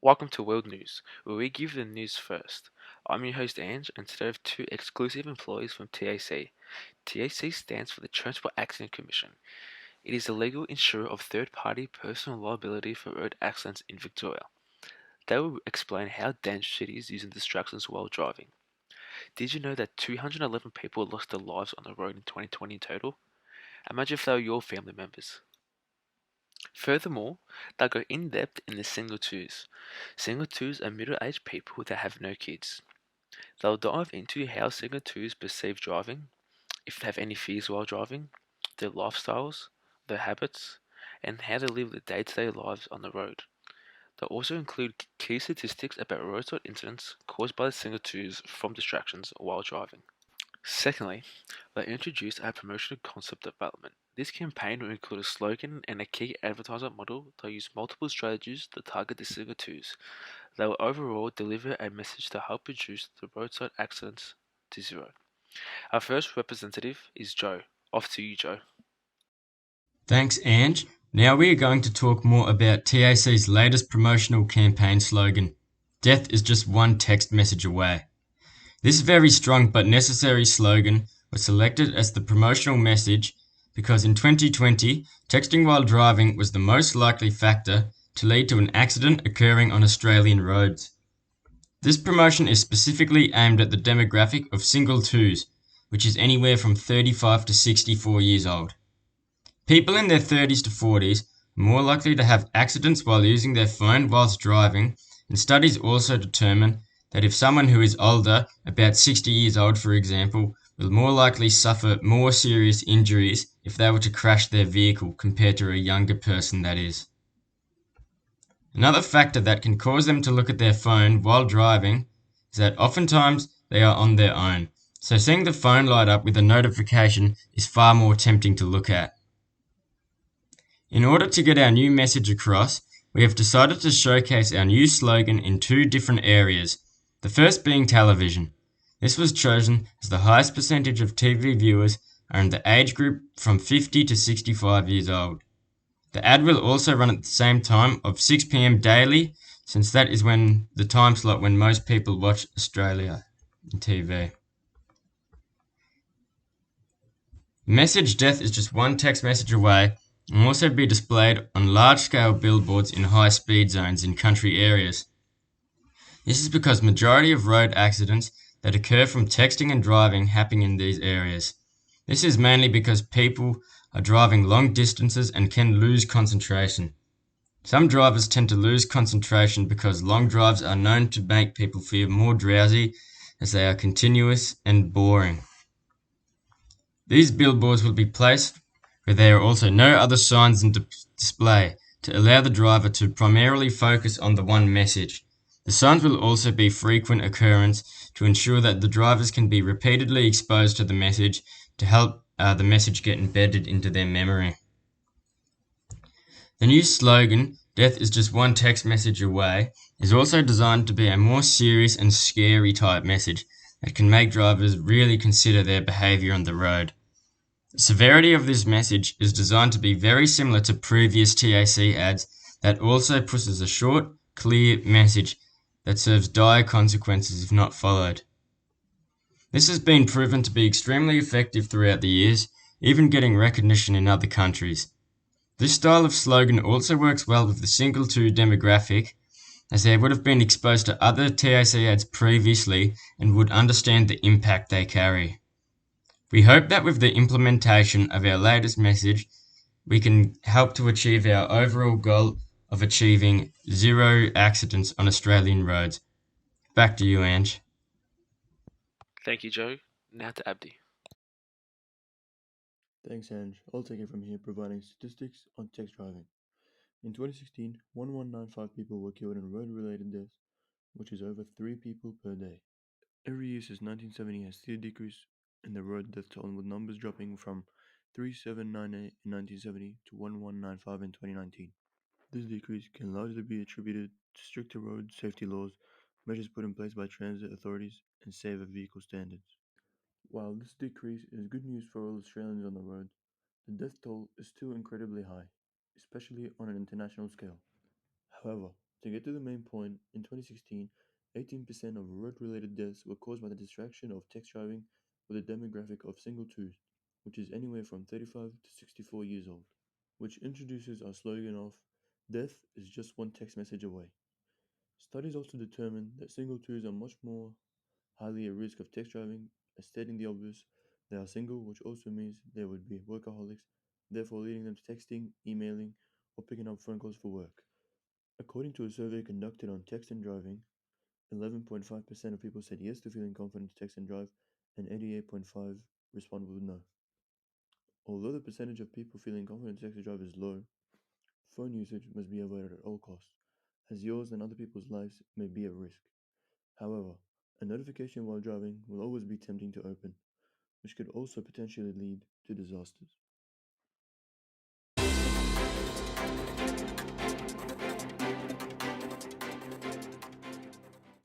Welcome to World News, where we give the news first. I'm your host Ange, and today I have two exclusive employees from TAC. TAC stands for the Transport Accident Commission. It is the legal insurer of third-party personal liability for road accidents in Victoria. They will explain how dangerous it is using distractions while driving. Did you know that 211 people lost their lives on the road in 2020 in total? Imagine if they were your family members. Furthermore, they'll go in depth in the single twos. Single twos are middle aged people that have no kids. They'll dive into how single twos perceive driving, if they have any fears while driving, their lifestyles, their habits, and how they live their day to day lives on the road. They'll also include key statistics about roadside incidents caused by the single twos from distractions while driving. Secondly, they introduced a promotional concept development. This campaign will include a slogan and a key advertisement model that use multiple strategies to target the single twos. They will overall deliver a message to help reduce the roadside accidents to zero. Our first representative is Joe. Off to you, Joe. Thanks, Ange. Now we are going to talk more about TAC's latest promotional campaign slogan, Death is just one text message away. This very strong but necessary slogan was selected as the promotional message because in 2020, texting while driving was the most likely factor to lead to an accident occurring on Australian roads. This promotion is specifically aimed at the demographic of single twos, which is anywhere from 35 to 64 years old. People in their 30s to 40s are more likely to have accidents while using their phone whilst driving, and studies also determine that if someone who is older, about 60 years old for example, will more likely suffer more serious injuries if they were to crash their vehicle compared to a younger person, that is. Another factor that can cause them to look at their phone while driving is that oftentimes they are on their own, so seeing the phone light up with a notification is far more tempting to look at. In order to get our new message across, we have decided to showcase our new slogan in two different areas, the first being television. This was chosen as the highest percentage of TV viewers are in the age group from 50 to 65 years old. The ad will also run at the same time of 6 p.m. daily, since that is when the time slot when most people watch Australia in TV. The message death is just one text message away and will also be displayed on large-scale billboards in high-speed zones in country areas. This is because majority of road accidents that occur from texting and driving happen in these areas. This is mainly because people are driving long distances and can lose concentration. Some drivers tend to lose concentration because long drives are known to make people feel more drowsy as they are continuous and boring. These billboards will be placed where there are also no other signs in display to allow the driver to primarily focus on the one message. The signs will also be frequent occurrence to ensure that the drivers can be repeatedly exposed to the message to help the message get embedded into their memory. The new slogan, Death is just one text message away, is also designed to be a more serious and scary type message that can make drivers really consider their behaviour on the road. The severity of this message is designed to be very similar to previous TAC ads that also pushes a short, clear message that serves dire consequences if not followed. This has been proven to be extremely effective throughout the years, even getting recognition in other countries. This style of slogan also works well with the single two demographic, as they would have been exposed to other TAC ads previously and would understand the impact they carry. We hope that with the implementation of our latest message, we can help to achieve our overall goal of achieving zero accidents on Australian roads. Back to you, Ange. Thank you, Joe. Now to Abdi. Thanks, Ange. I'll take it from here, providing statistics on text driving. In 2016, 1195 people were killed in road-related deaths, which is over 3 people per day. Every year since 1970 has seen a decrease in the road death toll, with numbers dropping from 3798 in 1970 to 1195 in 2019. This decrease can largely be attributed to stricter road safety laws, measures put in place by transit authorities, and safer vehicle standards. While this decrease is good news for all Australians on the road, the death toll is still incredibly high, especially on an international scale. However, To get to the main point, in 2016, 18% of road-related deaths were caused by the distraction of text driving with a demographic of single twos, which is anywhere from 35 to 64 years old, which introduces our slogan of death is just one text message away. Studies also determined that single twos are much more highly at risk of text driving, as stating the obvious, they are single, which also means they would be workaholics, therefore leading them to texting, emailing, or picking up phone calls for work. According to a survey conducted on text and driving, 11.5% of people said yes to feeling confident to text and drive, and 88.5% responded with no. Although the percentage of people feeling confident to text and drive is low, phone usage must be avoided at all costs, as yours and other people's lives may be at risk. However, a notification while driving will always be tempting to open, which could also potentially lead to disasters.